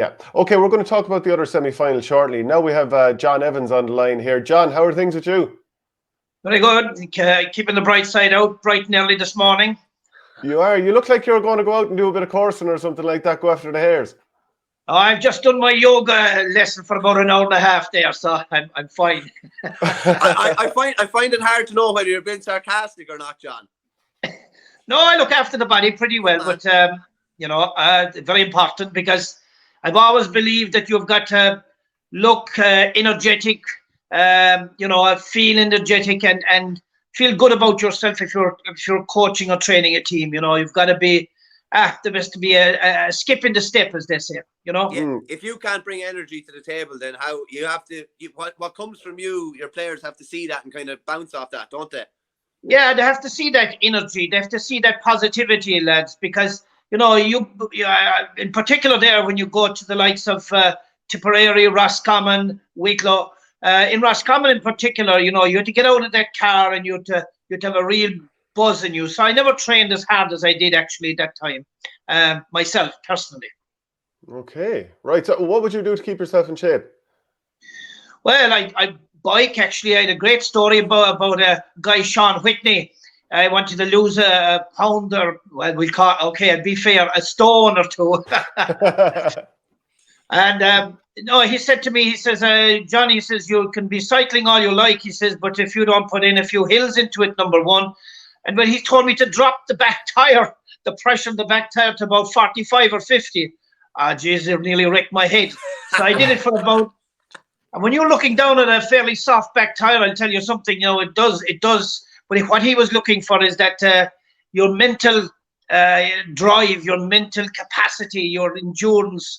Yeah. Okay, we're going to talk about the other semi-final shortly. Now we have John Evans on the line here. John, how are things with you? Very good. Keeping the bright side out bright and early this morning. You are. You look like you're going to go out and do a bit of coursing or something like that, go after the hares. Oh, I've just done my yoga lesson for about an hour and a half there, so I'm fine. I find it hard to know whether you're being sarcastic or not, John. No, I look after the body pretty well, but very important, because I've always believed that you've got to look energetic, feel energetic and feel good about yourself if you're coaching or training a team. You've got to be there has to be a skip in the step, as they say. Yeah. If you can't bring energy to the table, then how you have to? What comes from you? Your players have to see that and kind of bounce off that, don't they? Yeah, they have to see that energy. They have to see that positivity, lads, because you in particular there when you go to the likes of Tipperary, Roscommon, Wicklow. In Roscommon in particular, you had to get out of that car and you had to have a real buzz in you. So I never trained as hard as I did actually that time, myself personally. Okay, right. So what would you do to keep yourself in shape? Well, I bike actually. I had a great story about a guy, Sean Whitney. I wanted to lose a pound, or well, I'd be fair, a stone or two. And he said to me, he says, Johnny, he says, you can be cycling all you like, he says, but if you don't put in a few hills into it, number one. And when he told me to drop the back tire, the pressure of the back tire to about 45 or 50, geez, it nearly wrecked my head. So I did it for about, and when you're looking down at a fairly soft back tire, I'll tell you something, it does. But what he was looking for is that your mental drive, your mental capacity, your endurance,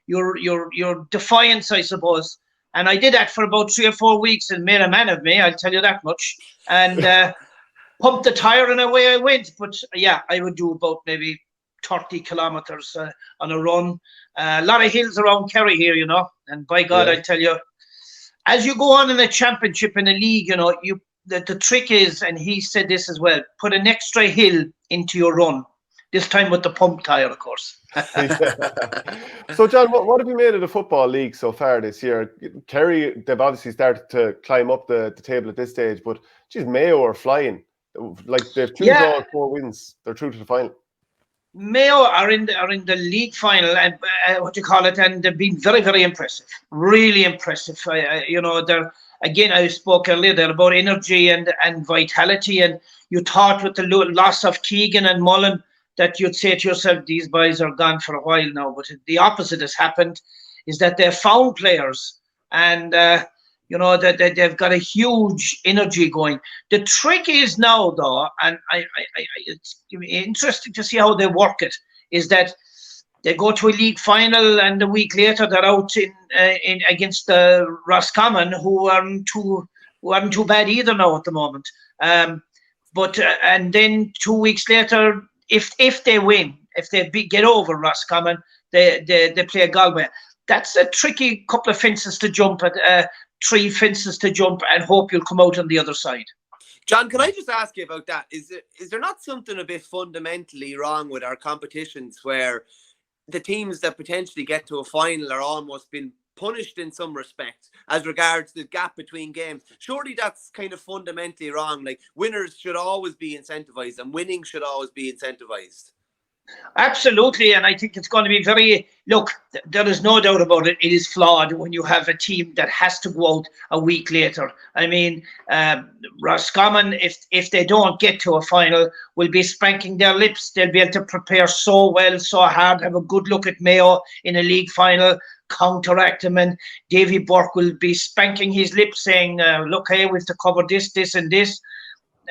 your defiance, I suppose. And I did that for about 3 or 4 weeks and made a man of me, I'll tell you that much. And pumped the tire and away I went. But yeah, I would do about maybe 30 kilometers on a run. A lot of hills around Kerry here, and by God, yeah. I tell you, as you go on in a championship, in a league, the trick is, and he said this as well, put an extra hill into your run. This time with the pump tire, of course. So, John, what have you made of the Football League so far this year? Kerry, they've obviously started to climb up the table at this stage, but geez, Mayo are flying. Like, they've 2 draws, 4 wins. They're through to the final. Mayo are in the league final, and and they've been very, very impressive. Really impressive. They're, again, I spoke earlier there about energy and vitality, and you thought with the loss of Keegan and Mullen that you'd say to yourself, these boys are gone for a while now. But the opposite has happened, is that they've found players, and that they've got a huge energy going. The trick is now, though, and it's interesting to see how they work it, is that they go to a league final and a week later they're out in against Roscommon, who aren't too bad either now at the moment. But then 2 weeks later, if they win, if they get over Roscommon, they play Galway. That's a tricky couple of fences to jump at. 3 fences to jump and hope you'll come out on the other side. John, can I just ask you about that? Is there not something a bit fundamentally wrong with our competitions where the teams that potentially get to a final are almost been punished in some respects as regards the gap between games? Surely that's kind of fundamentally wrong. Like, winners should always be incentivized and winning should always be incentivized. Absolutely, and I think it's going to be there is no doubt about it. It is flawed when you have a team that has to go out a week later. I mean, Roscommon, if they don't get to a final, will be spanking their lips. They'll be able to prepare so well, so hard, have a good look at Mayo in a league final, counteract them, and Davy Burke will be spanking his lips saying, look, hey, we have to cover this, this and this.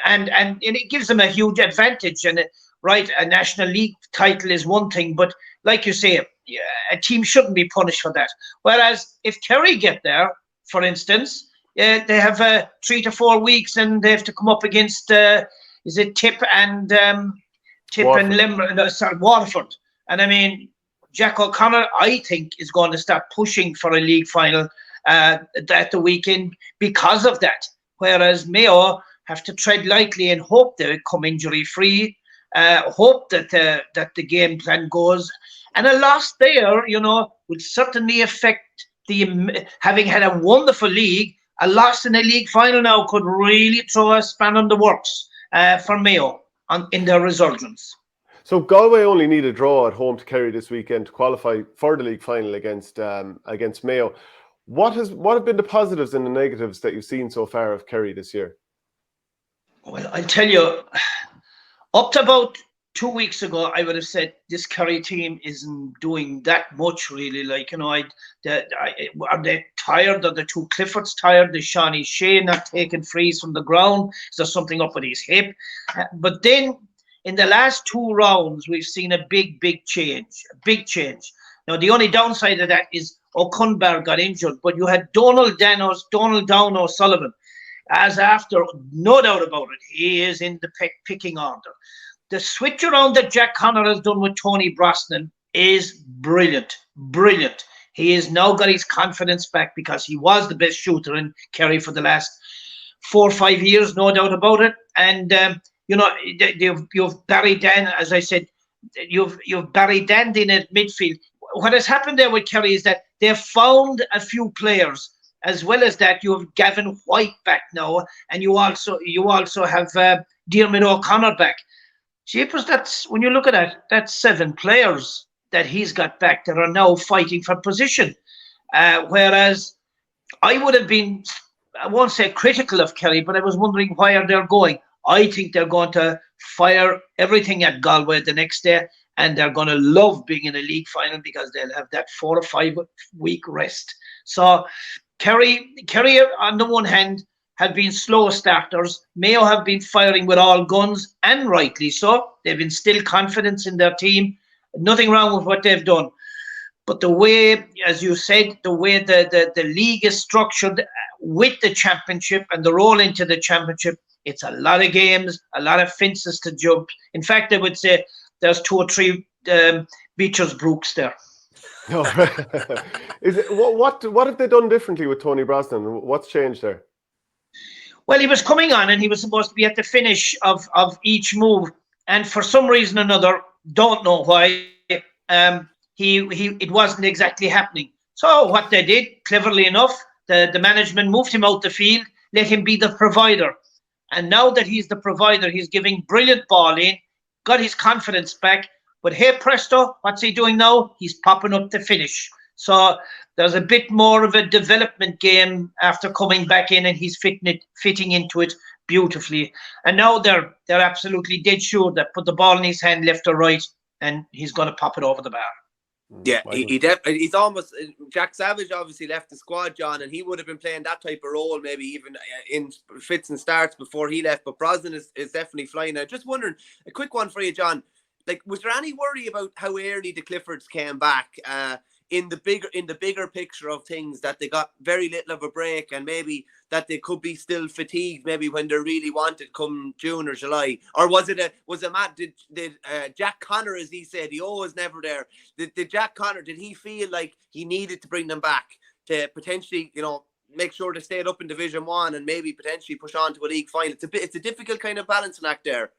And it gives them a huge advantage. And right, a National League title is one thing, but like you say, a team shouldn't be punished for that. Whereas if Kerry get there, for instance, they have 3 to 4 weeks and they have to come up against, is it Tip and Waterford. And I mean, Jack O'Connor, I think, is going to start pushing for a league final at the weekend because of that. Whereas Mayo have to tread lightly and hope they come injury-free. Hope that the game plan goes, And a loss there, would certainly affect having had a wonderful league. A loss in a league final now could really throw a span on the works for Mayo in their resurgence. So Galway only need a draw at home to Kerry this weekend to qualify for the league final against Mayo. What have been the positives and the negatives that you've seen so far of Kerry this year? Well, I'll tell you, up to about 2 weeks ago, I would have said this Kerry team isn't doing that much, really. Are they tired? Are the two Cliffords tired? Is Shawnee Shea not taking frees from the ground? Is there something up with his hip? But then, in the last 2 rounds, we've seen a big change. Now, the only downside of that is O'Cunbar got injured, but you had Donald Down O'Sullivan, as after, no doubt about it, he is in the picking order. The switch around that Jack Connor has done with Tony Brosnan is brilliant. He has now got his confidence back because he was the best shooter in Kerry for the last 4 or 5 years, no doubt about it. And you've Barry Dan, as I said, you've Barry Dandin at midfield. What has happened there with Kerry is that they've found a few players. As well as that, you have Gavin White back now, and you also have Diarmuid O'Connor back. Jeepers, that's, when you look at that, that's 7 players that he's got back that are now fighting for position. Whereas I would have been, I won't say critical of Kerry, but I was wondering why are they going. I think they're going to fire everything at Galway the next day, and they're going to love being in a league final because they'll have that 4 or 5 week rest. So Kerry, on the one hand, have been slow starters. Mayo have been firing with all guns, and rightly so. They've instilled confidence in their team. Nothing wrong with what they've done. But the way, as you said, the way the league is structured with the championship and the roll into the championship, it's a lot of games, a lot of fences to jump. In fact, I would say there's 2 or 3 Beecher's Brooks there. No, is it what have they done differently with Tony Brosnan? What's changed there? Well, he was coming on and he was supposed to be at the finish of each move, and for some reason or another, don't know why, it wasn't exactly happening. So what they did, cleverly enough, the management moved him out the field, let him be the provider, and now that he's the provider, he's giving brilliant ball in, got his confidence back. But hey presto, what's he doing now? He's popping up the finish. So there's a bit more of a development game after coming back in, and he's fitting into it beautifully. And now they're absolutely dead sure that put the ball in his hand, left or right, and he's going to pop it over the bar. Yeah, he's almost, Jack Savage obviously left the squad, John, and he would have been playing that type of role maybe even in fits and starts before he left. But Brosnan is definitely flying now. Just wondering, a quick one for you, John. Like, was there any worry about how early the Cliffords came back in the bigger picture of things, that they got very little of a break and maybe that they could be still fatigued maybe when they really wanted come June or July? Or was it Matt? Did Jack Connor, as he said, he always never there. Did Jack Connor, did he feel like he needed to bring them back to potentially, make sure they stayed up in Division 1 and maybe potentially push on to a league final? It's a difficult kind of balancing act there.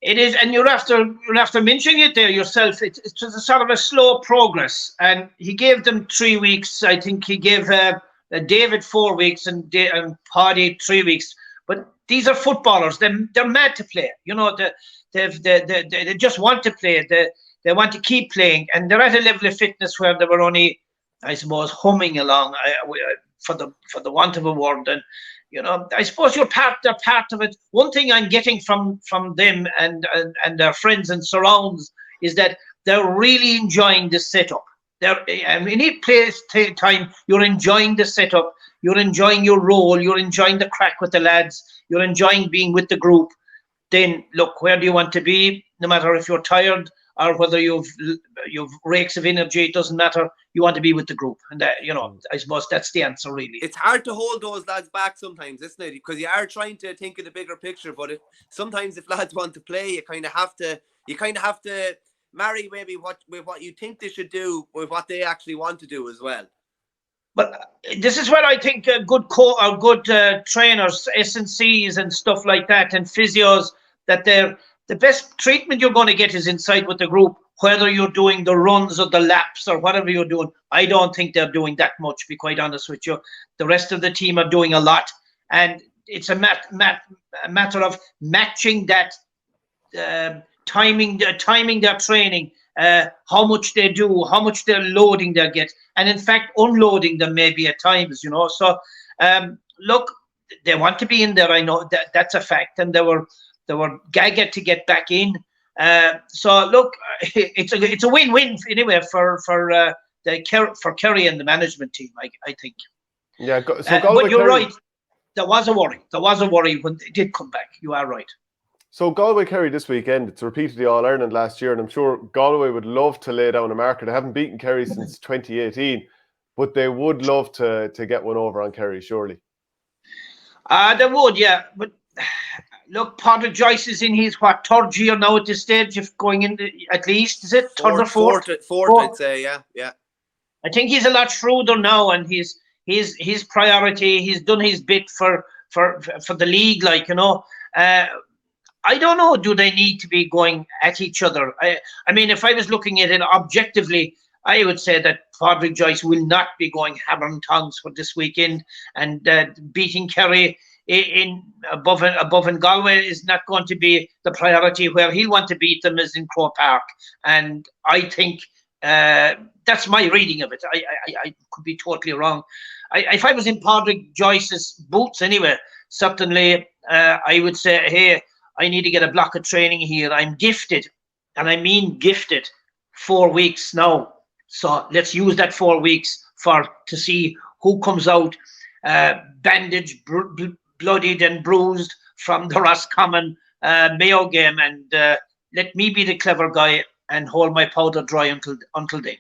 It is, and you're after mentioning it there yourself. It's just a sort of a slow progress, and he gave them 3 weeks. I think he gave David 4 weeks and Paddy 3 weeks. But these are footballers. They're mad to play. They just want to play. They want to keep playing, and they're at a level of fitness where they were only, I suppose, humming along for the want of a word. And I suppose they're part of it. One thing I'm getting from them and their friends and surrounds is that they're really enjoying the setup. In any place time, you're enjoying the setup, you're enjoying your role, you're enjoying the crack with the lads, you're enjoying being with the group. Then look, where do you want to be? No matter if you're tired or whether you've rakes of energy, it doesn't matter. You want to be with the group, and I suppose that's the answer. Really, it's hard to hold those lads back sometimes, isn't it? Because you are trying to think of the bigger picture, but sometimes if lads want to play, you kind of have to marry maybe what you think they should do with what they actually want to do as well. But this is where I think good trainers, S&Cs and stuff like that, and physios, that the best treatment you're going to get is inside with the group. whether you're doing the runs or the laps or whatever you're doing, I don't think they're doing that much, to be quite honest with you. The rest of the team are doing a lot. And it's a matter of matching that, timing their training, how much they do, how much they're loading they get, and in fact unloading them maybe at times, So look, they want to be in there. I know that's a fact, and they were gagged to get back in. So look, it's a win-win anyway for Kerry and the management team. I think. Yeah, but you're right. There was a worry when they did come back. You are right. So Galway-Kerry this weekend, it's repeated the All-Ireland last year, and I'm sure Galway would love to lay down a marker. They haven't beaten Kerry since 2018, but they would love to get one over on Kerry, surely. They would, yeah. But look, Patrick Joyce is in his third year now at this stage, if going in at least, is it third or fourth? Fourth, I'd say, yeah. I think he's a lot shrewder now, and his priority. He's done his bit for the league, I don't know. Do they need to be going at each other? I mean, if I was looking at it objectively, I would say that Padraig Joyce will not be going hammer and tongs for this weekend, and beating Kerry in above in Galway is not going to be the priority. Where he'll want to beat them is in Croke Park, and I think that's my reading of it. I could be totally wrong. If I was in Padraig Joyce's boots anyway, certainly I would say, hey, I need to get a block of training here. I'm gifted, and I mean gifted, 4 weeks now. So let's use that 4 weeks to see who comes out bandaged, bloodied and bruised from the Roscommon Mayo game, and let me be the clever guy and hold my powder dry until then.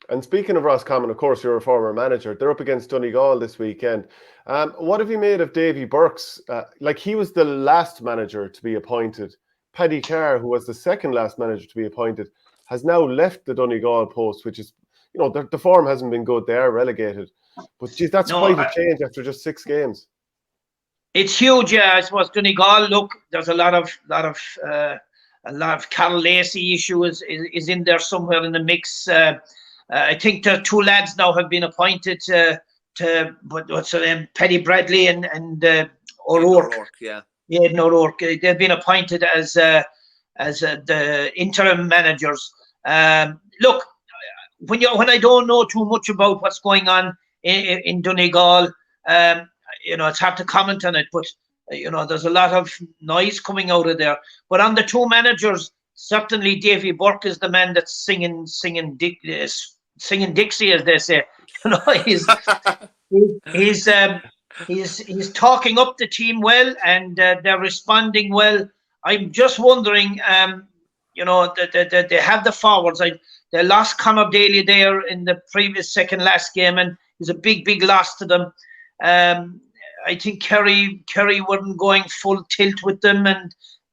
And speaking of Roscommon, of course, you're a former manager. They're up against Donegal this weekend. What have you made of Davy Burke's? He was the last manager to be appointed. Paddy Carr, who was the second last manager to be appointed, has now left the Donegal post, which is, the form hasn't been good. They are relegated. But geez, that's quite a change after just 6 games. It's huge, yeah. I suppose Donegal, look, there's a lot of Carol Lacey issue is in there somewhere in the mix. I think the 2 lads now have been appointed what's their name? Paddy Bradley and O'Rourke. O'Rourke. They've been appointed as the interim managers. Look, when I don't know too much about what's going on in Donegal, it's hard to comment on it. But there's a lot of noise coming out of there. But on the 2 managers, certainly Davy Burke is the man that's singing Dixie, as they say. He's talking up the team well, and they're responding well. I'm just wondering, that they have the forwards. They lost Conor Daly there in the previous second last game, and it's a big loss to them. I think Kerry weren't going full tilt with them,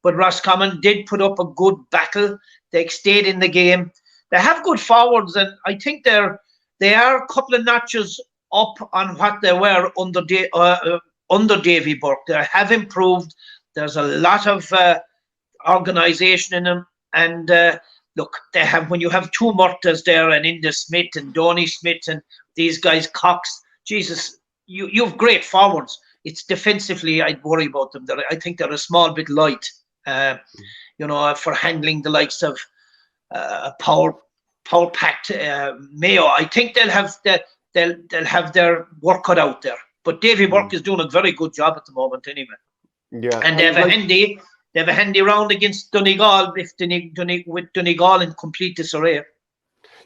but Roscommon did put up a good battle. They stayed in the game. They have good forwards, and I think they are a couple of notches up on what they were under Davy Burke. They have improved. There's a lot of organisation in them, and look, they have, when you have 2 Murtas there, and Inda Smith and Donny Smith and these guys Cox, Jesus, you have great forwards. It's defensively I'd worry about them. I think they're a small bit light, for handling the likes of power packed Mayo. I think they'll have their work cut out there. But Davy Burke is doing a very good job at the moment, anyway. Yeah, and they have a handy round against Donegal with Donegal in complete disarray.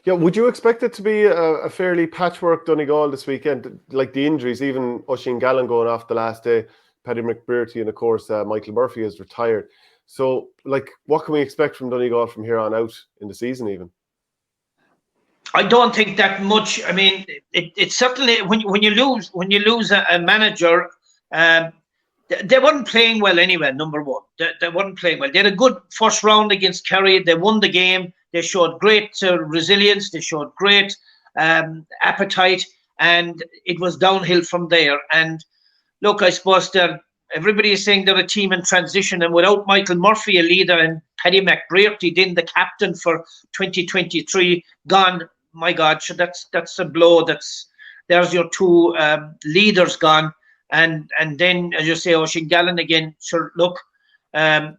Yeah, would you expect it to be a fairly patchwork Donegal this weekend? Like the injuries, even Oisin Gallen going off the last day, Paddy McBrearty, and of course Michael Murphy has retired. So, what can we expect from Donegal from here on out in the season, even? I don't think that much. I mean, it's certainly when you lose a manager, they weren't playing well anyway. Number one, they weren't playing well. They had a good first round against Kerry. They won the game. They showed great resilience. They showed great appetite, and it was downhill from there. And look, I suppose everybody is saying they're a team in transition, and without Michael Murphy, a leader, and Paddy McBrearty, then the captain for 2023, gone. My God, so that's a blow. There's your two leaders gone, and then, as you say, Oisin Gallen again. Sure, look, they're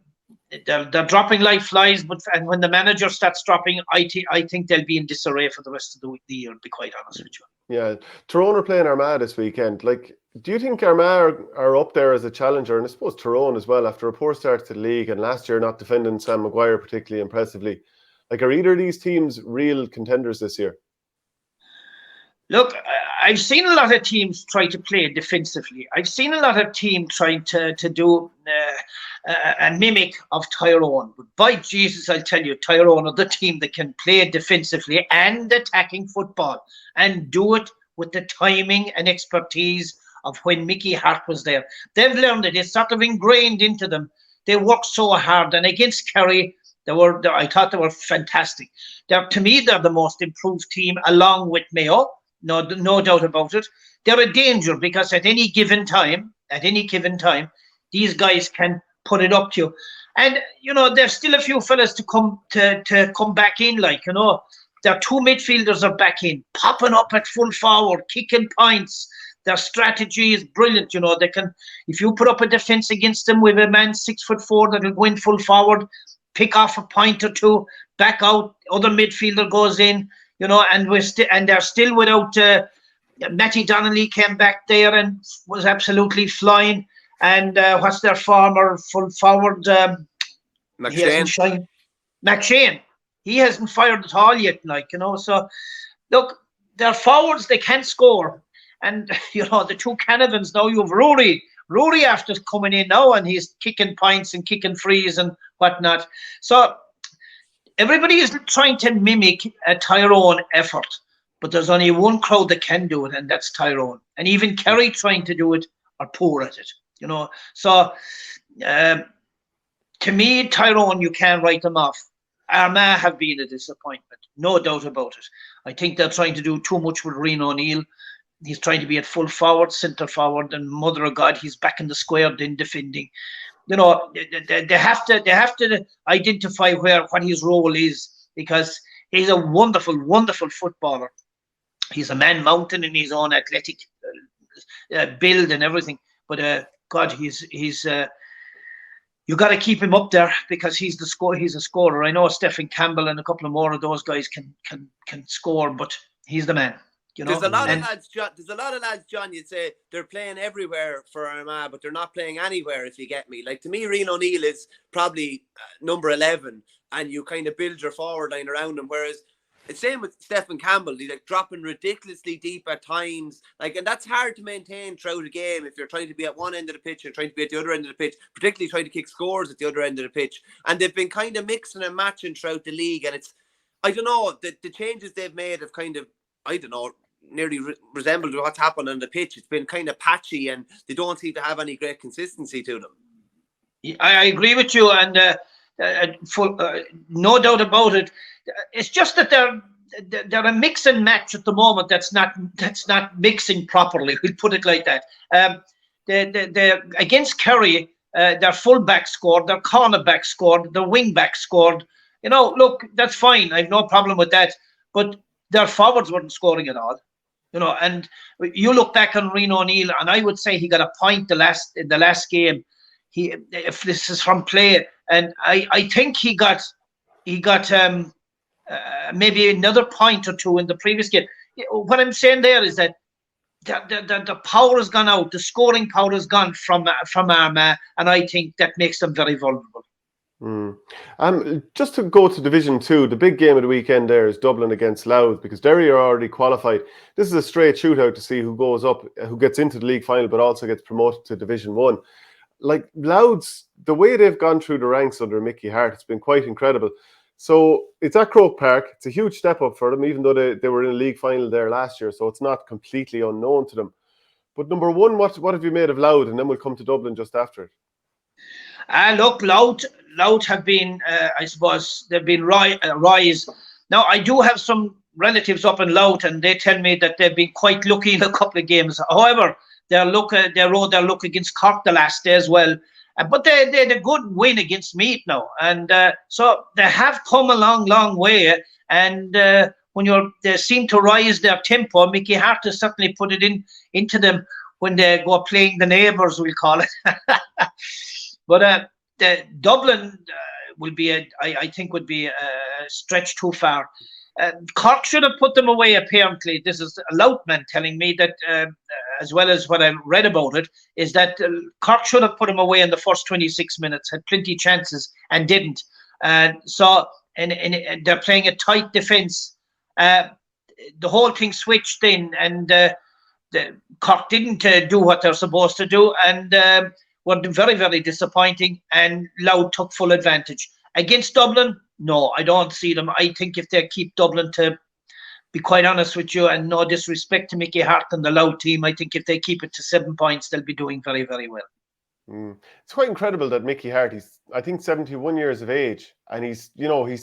dropping like flies, and when the manager starts dropping, I think they'll be in disarray for the rest of the year, to be quite honest with you. Yeah, Tyrone are playing Armagh this weekend. Like, do you think Armagh are up there as a challenger? And I suppose Tyrone as well, after a poor start to the league, and last year not defending Sam Maguire particularly impressively. Like, are either of these teams real contenders this year? Look, I've seen a lot of teams try to play defensively. I've seen a lot of teams trying to do a mimic of Tyrone. But by Jesus, I'll tell you, Tyrone are the team that can play defensively and attacking football, and do it with the timing and expertise of when Mickey Hart was there. They've learned it. It's sort of ingrained into them. They work so hard. And against Kerry, I thought they were fantastic. To me, they're the most improved team, along with Mayo. No doubt about it. They're a danger because at any given time, these guys can put it up to you. And, there's still a few fellas to come back in, Their two midfielders are back in, popping up at full forward, kicking points. Their strategy is brilliant. They can, if you put up a defence against them with a man 6'4" that'll go in full forward, pick off a point or two, back out, other midfielder goes in, and they're still without Matty Donnelly came back there and was absolutely flying. And what's their former full forward? McShane. McShane. He hasn't fired at all yet, So, look, they're forwards, they can score. And, the two Canavans now, you have Rory. Rory after coming in now, and he's kicking points and kicking frees and whatnot. So, everybody is trying to mimic a Tyrone effort. But there's only one crowd that can do it, and that's Tyrone. And even Kerry trying to do it are poor at it, So, to me, Tyrone, you can't write them off. Armagh have been a disappointment, no doubt about it. I think they're trying to do too much with Rian O'Neill. He's trying to be at full forward, centre forward, and mother of God, he's back in the square then defending. They have to identify what his role is, because he's a wonderful, wonderful footballer. He's a man mountain in his own athletic build and everything. But God, he's you got to keep him up there because he's a scorer. I know Stephen Campbell and a couple of more of those guys can score, but he's the man. There's a lot of lads, John, you'd say they're playing everywhere for Armagh, but they're not playing anywhere, if you get me. Like, to me, Rian O'Neill is probably number 11, and you kind of build your forward line around him, whereas it's same with Stephen Campbell. He's dropping ridiculously deep at times, and that's hard to maintain throughout a game if you're trying to be at one end of the pitch and trying to be at the other end of the pitch, particularly trying to kick scores at the other end of the pitch. And they've been kind of mixing and matching throughout the league, and I don't know, the changes they've made have kind of, nearly resembled what's happened on the pitch. It's been kind of patchy, and they don't seem to have any great consistency to them. I agree with you, and no doubt about it. It's just that they're a mix and match at the moment. That's not mixing properly. We'll put it like that. They're against Kerry. Their fullback scored, their cornerback scored, their wingback scored. Look, that's fine. I have no problem with that. But their forwards weren't scoring at all. And you look back on Rian O'Neill, and I would say he got a point in the last game. If this is from play, and I think he got maybe another point or two in the previous game. What I'm saying there is that the power has gone out, the scoring power has gone from Armagh, and I think that makes them very vulnerable. Just to go to Division 2, the big game of the weekend there is Dublin against Louth, because Derry are already qualified. This is a straight shootout to see who goes up, who gets into the league final, but also gets promoted to Division 1. Like, Louth's, the way they've gone through the ranks under Mickey Hart, it's been quite incredible. So it's at Croke Park. It's a huge step up for them, even though they were in a league final there last year, so it's not completely unknown to them. But number one, what have you made of Louth? And then we'll come to Dublin just after it. Look, Louth have been, I suppose, they've been rise. Now, I do have some relatives up in Louth, and they tell me that they've been quite lucky in a couple of games. However, they rode their luck against Cork the last day as well. But they had a good win against Meath now, and so they have come a long way. And when they seem to rise their tempo, Mickey Hart has certainly put it into them when they go playing the neighbours, we'll call it. But the Dublin will be, I think, would be a stretch too far. Cork should have put them away, apparently. This is a Loutman telling me that, as well as what I read about it, is that Cork should have put them away in the first 26 minutes, had plenty of chances and didn't. So they're playing a tight defence. The whole thing switched in, and the Cork didn't do what they're supposed to do, and were very, very disappointing, and Louth took full advantage. Against Dublin, no, I don't see them. I think if they keep Dublin, to be quite honest with you, and no disrespect to Mickey Hart and the Louth team, I think if they keep it to 7 points, they'll be doing very, very well. It's quite incredible that Mickey Hart, he's, I think, 71 years of age, and he's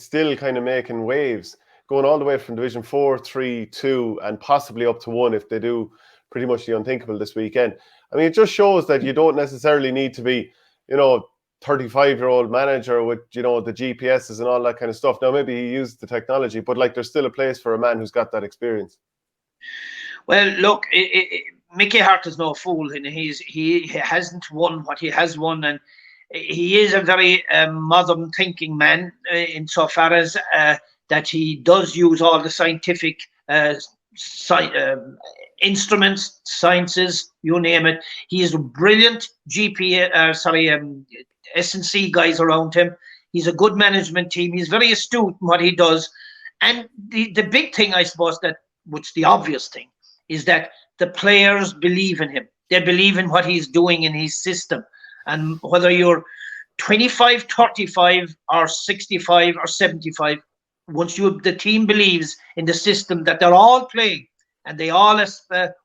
still kind of making waves, going all the way from Division 4, 3, 2, and possibly up to 1 if they do pretty much the unthinkable this weekend. I mean, it just shows that you don't necessarily need to be, 35-year-old manager with, the GPSs and all that kind of stuff. Now, maybe he used the technology, but there's still a place for a man who's got that experience. Well, look, Mickey Hart is no fool, and he hasn't won what he has won, and he is a very modern thinking man insofar as that he does use all the scientific instruments, sciences, you name it. He is a brilliant S&C guys around him. He's a good management team. He's very astute in what he does. And the big thing, I suppose, which the obvious thing, is that the players believe in him. They believe in what he's doing in his system. And whether you're 25, 35, or 65, or 75, once the team believes in the system that they're all playing and they all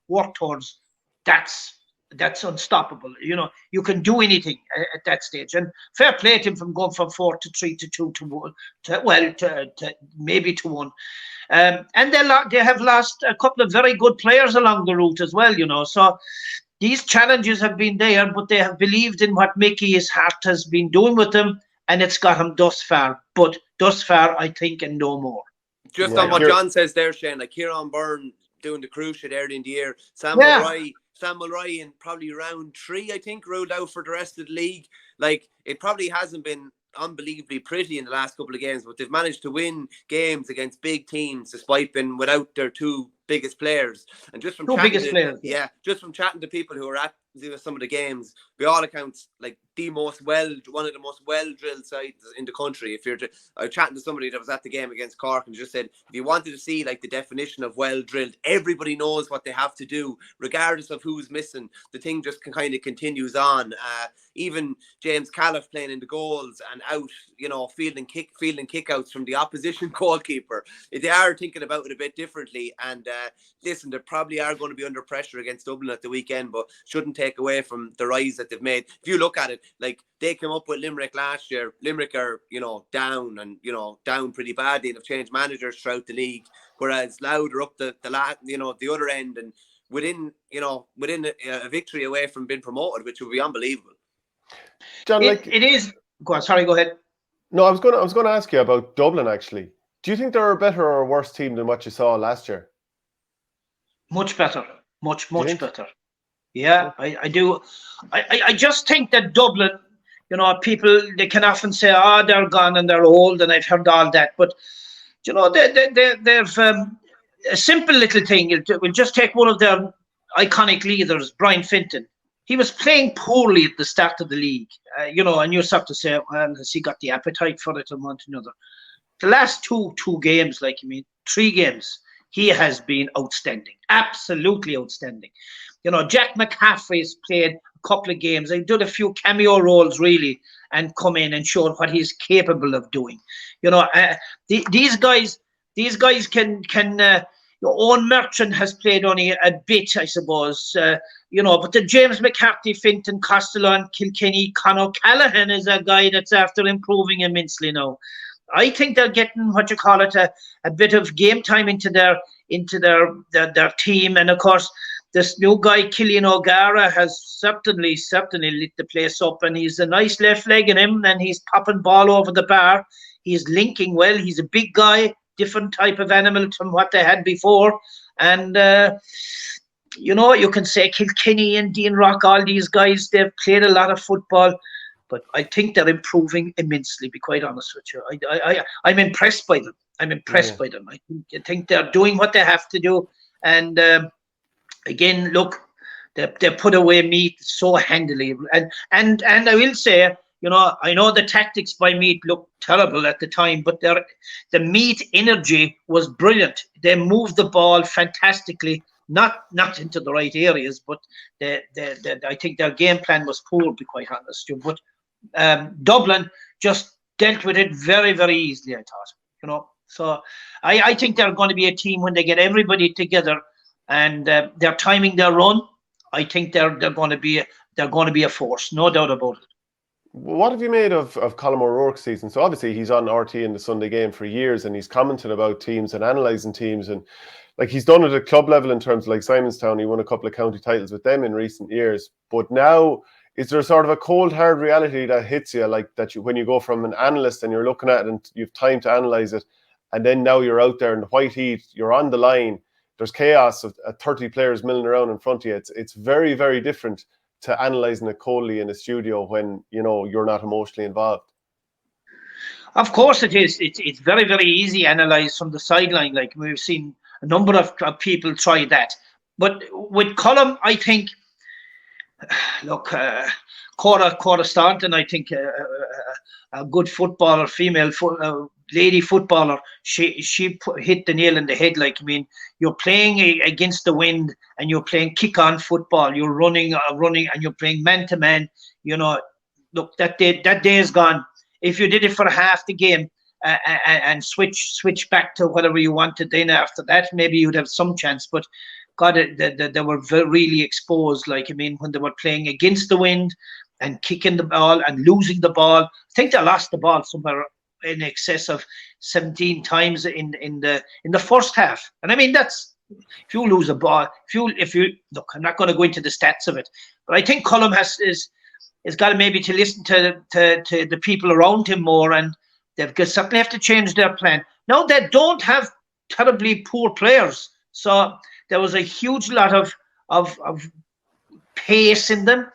work towards, that's unstoppable. You can do anything at that stage. And fair play to him from going from 4 to 3 to 2 to 1, to maybe to 1. And they have lost a couple of very good players along the route as well, So these challenges have been there, but they have believed in what Mickey Hart has been doing with them, and it's got him thus far. But thus far, I think, and no more. Just on what John says there, Shane, like Kieran Byrne doing the cruciate early in the year, Sam Mulroy in probably round 3, I think, ruled out for the rest of the league. Like, it probably hasn't been unbelievably pretty in the last couple of games, but they've managed to win games against big teams despite being without their 2 biggest players. And just from just from chatting to people who are at some of the games, by all accounts, like one of the most well-drilled sides in the country. I was chatting to somebody that was at the game against Cork and just said, if you wanted to see like the definition of well-drilled, everybody knows what they have to do, regardless of who's missing. The thing just kind of continues on. Even James Califf playing in the goals and out, fielding kickouts from the opposition goalkeeper. They are thinking about it a bit differently. And listen, they probably are going to be under pressure against Dublin at the weekend, but shouldn't take away from the rise that they've made. If you look at it, like they came up with Limerick last year. Limerick are, down and, down pretty badly and have changed managers throughout the league. Whereas Louth are up the other end and within a victory away from being promoted, which would be unbelievable. John, it is. Go on, sorry, go ahead. No, I was going to ask you about Dublin, actually. Do you think they're a better or a worse team than what you saw last year? Much better. Much better. Yeah, I do. I just think that Dublin, people, they can often say, they're gone and they're old, and I've heard all that. But, they've a simple little thing. We'll just take one of their iconic leaders, Brian Finton. He was playing poorly at the start of the league, and you start to say, well, has he got the appetite for it and one to another? The last two games, 3 games, he has been outstanding, absolutely outstanding. Jack McCaffrey's played a couple of games. He did a few cameo roles, really, and come in and showed what he's capable of doing. These guys can. Owen Merchant has played only a bit, I suppose. But the James McCarthy, Finton, Costello, and Kilkenny, Conor Callaghan is a guy that's after improving immensely now. I think they're getting a bit of game time into their team, and of course this new guy, Killian O'Gara, has certainly lit the place up, and he's a nice left leg in him, and he's popping ball over the bar. He's linking well. He's a big guy, different type of animal from what they had before. And, you can say Kilkenny and Dean Rock, all these guys, they've played a lot of football. But I think they're improving immensely, to be quite honest with you. I'm impressed by them. By them. I think they're doing what they have to do. And again, look, they put away Meath so handily. And I will say, I know the tactics by Meath looked terrible at the time, but the Meath energy was brilliant. They moved the ball fantastically, not into the right areas, but I think their game plan was poor, to be quite honest. But Dublin just dealt with it very, very easily, I thought. So I think they're going to be a team when they get everybody together and they're timing their run. I think they're going to be a force, no doubt about it. What have you made of Colm O'Rourke's season? So obviously he's on RT in the Sunday Game for years, and he's commented about teams and analysing teams, and like he's done it at club level in terms of like Simonstown. He won a couple of county titles with them in recent years. But now, is there sort of a cold hard reality that hits you, like that when you go from an analyst and you're looking at it and you've time to analyse it, and then now you're out there in the white heat, you're on the line, there's chaos of 30 players milling around in front of you. It's very, very different to analysing it coldly in a studio when you're not emotionally involved. Of course it is. It's very, very easy to analyse from the sideline. Like we've seen a number of people try that. But with Colm, I think, look, Cora Staunton, I think a good footballer, lady footballer, she hit the nail on the head. Like, I mean, you're playing against the wind and you're playing kick-on football. You're running and you're playing man-to-man. Look, that day is gone. If you did it for half the game and switch back to whatever you wanted, then after that, maybe you'd have some chance. But God, they were really exposed. Like, I mean, when they were playing against the wind and kicking the ball and losing the ball, I think they lost the ball somewhere in excess of 17 times in the first half. And I mean, that's, if you lose a ball, if you look, I'm not going to go into the stats of it, but I think Colm has got to maybe to listen to the people around him more, and they've certainly have to change their plan. Now they don't have terribly poor players, so there was a huge lot of pace in them.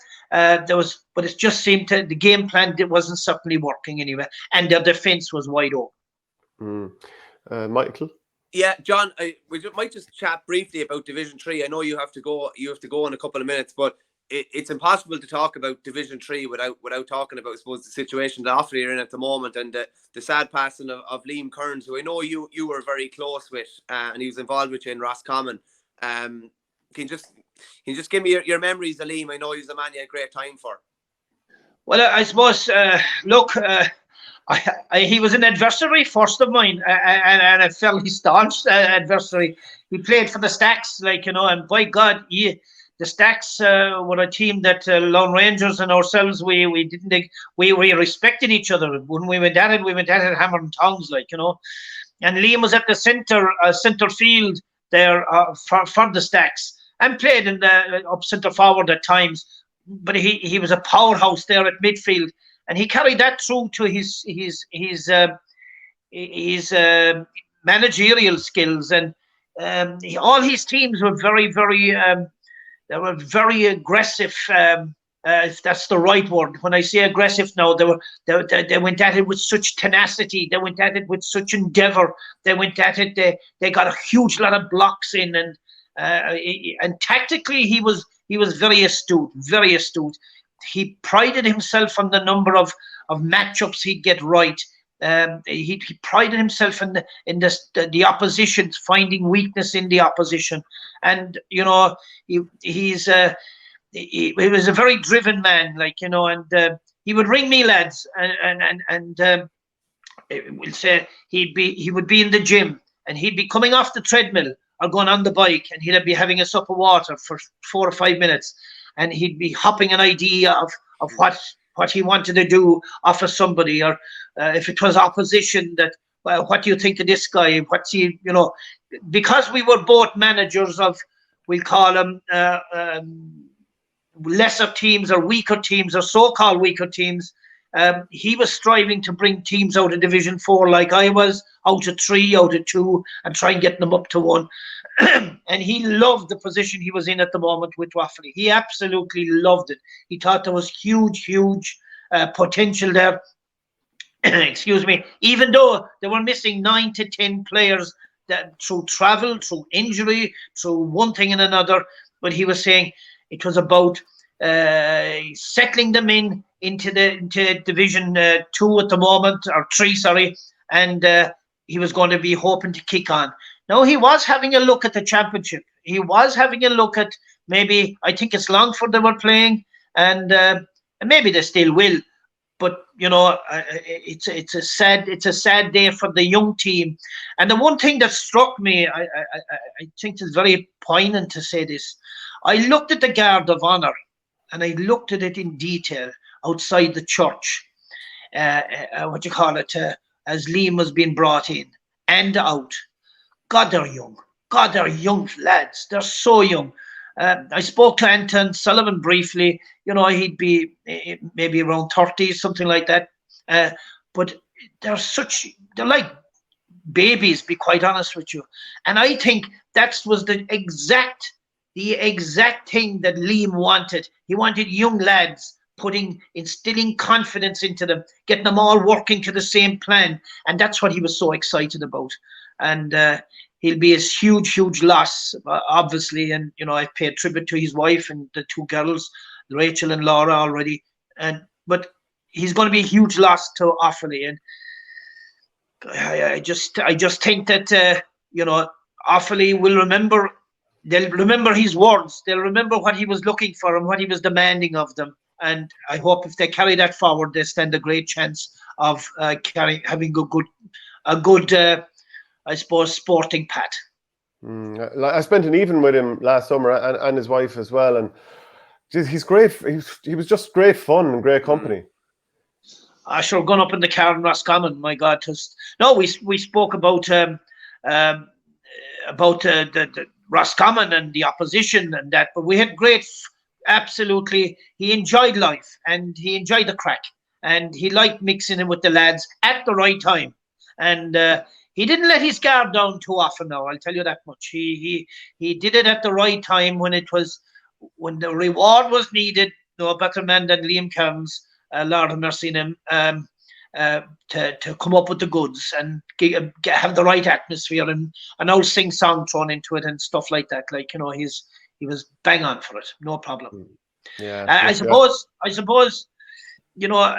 But it just seemed the game plan wasn't certainly working anyway, and their defence was wide open. Michael? Yeah, John, we might just chat briefly about Division 3. I know you have to go in a couple of minutes, but it's impossible to talk about Division 3 without talking about, I suppose, the situation that Offaly are in at the moment, and the sad passing of Liam Kearns, who I know you were very close with, and he was involved with you in Roscommon. Can you just give me your memories of Liam? I know he's a man you had great time for. Well, I suppose, look, he was an adversary first of mine, and a fairly staunch adversary. He played for the Stacks, and by God, the Stacks were a team that Lone Rangers and ourselves, we respected each other. When we went at it hammer and tongs, And Liam was at the centre field there for the Stacks, and played in the up centre forward at times. But he was a powerhouse there at midfield, and he carried that through to his managerial skills, and all his teams were very, very they were very aggressive. If that's the right word. When I say aggressive now, they went at it with such tenacity. They went at it with such endeavour. They went at it. They got a huge lot of blocks in, and tactically he was very astute, very astute. He prided himself on the number of matchups he'd get right. He prided himself in the opposition, finding weakness in the opposition, and he was a very driven man, and he would ring me, lads, and we'll say he would be in the gym, and he'd be coming off the treadmill or going on the bike, and he'd be having a sup of water for 4 or 5 minutes, and he'd be hopping an idea of what he wanted to do off of somebody, or if it was opposition, that, well, what do you think of this guy? What's he, because we were both managers of we'll call them lesser teams or weaker teams or so-called weaker teams. He was striving to bring teams out of Division 4 like I was, out of 3, out of 2, and try and get them up to 1. And he loved the position he was in at the moment with Waffley. He absolutely loved it. He thought there was huge potential there. Excuse me. Even though they were missing 9 to 10 players that through travel, through injury, through one thing and another, but he was saying it was about settling them into Division 2 at the moment, or 3, sorry, and he was going to be hoping to kick on. Now, he was having a look at the championship. He was having a look at maybe, I think it's Longford they were playing, and maybe they still will. But you know, it's a sad day for the young team. And the one thing that struck me, I think it's very poignant to say this. I looked at the Guard of Honour, and I looked at it in detail outside the church. What you call it? As Liam was being brought in and out. God, they're young. God, they're young lads. They're so young. I spoke to Anton Sullivan briefly. You know, he'd be maybe around 30, something like that. But they're like babies, be quite honest with you. And I think that was the exact thing that Liam wanted. He wanted young lads instilling confidence into them, getting them all working to the same plan. And that's what he was so excited about. And he'll be a huge loss, obviously. And, you know, I've paid tribute to his wife and the 2 girls, Rachel and Laura already. But he's going to be a huge loss to Offaly. And I just think that, you know, Offaly will remember, they'll remember his words. They'll remember what he was looking for and what he was demanding of them. And I hope if they carry that forward, they stand a great chance of having a good I suppose, sporting pat. I spent an evening with him last summer and his wife as well, and he's great. He was just great fun and great company. I sure gone up in the car in Roscommon. My God, we spoke about the Roscommon and the opposition and that, but we had great. Absolutely, he enjoyed life and he enjoyed the crack, and he liked mixing in with the lads at the right time, and. He didn't let his guard down too often now, I'll tell you that much. He did it at the right time when the reward was needed. No better man than Liam Kearns, Lord have mercy on him, to come up with the goods and have the right atmosphere and an old sing-song thrown into it and stuff like that. Like, you know, he was bang on for it, no problem. Yeah. I suppose, you know,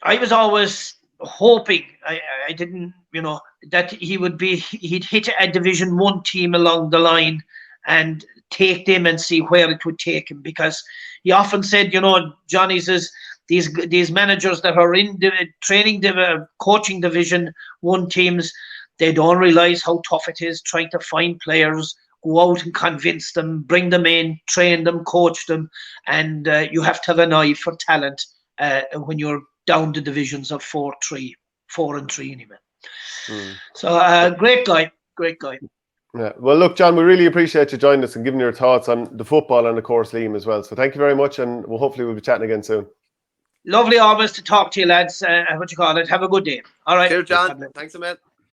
I was always hoping I didn't, you know, that he'd hit a Division 1 team along the line and take them and see where it would take him, because he often said, you know, Johnny says these managers that are in the coaching Division 1 teams, they don't realize how tough it is trying to find players, go out and convince them, bring them in, train them, coach them, and you have to have an eye for talent when you're down the divisions of 4 and 3 anyway. So great guy. Yeah. Well, look, John, we really appreciate you joining us and giving your thoughts on the football and, of course, Liam as well. So thank you very much, and hopefully we'll be chatting again soon. Lovely always to talk to you, lads. Have a good day. All right. Cheers, John. Thanks a lot.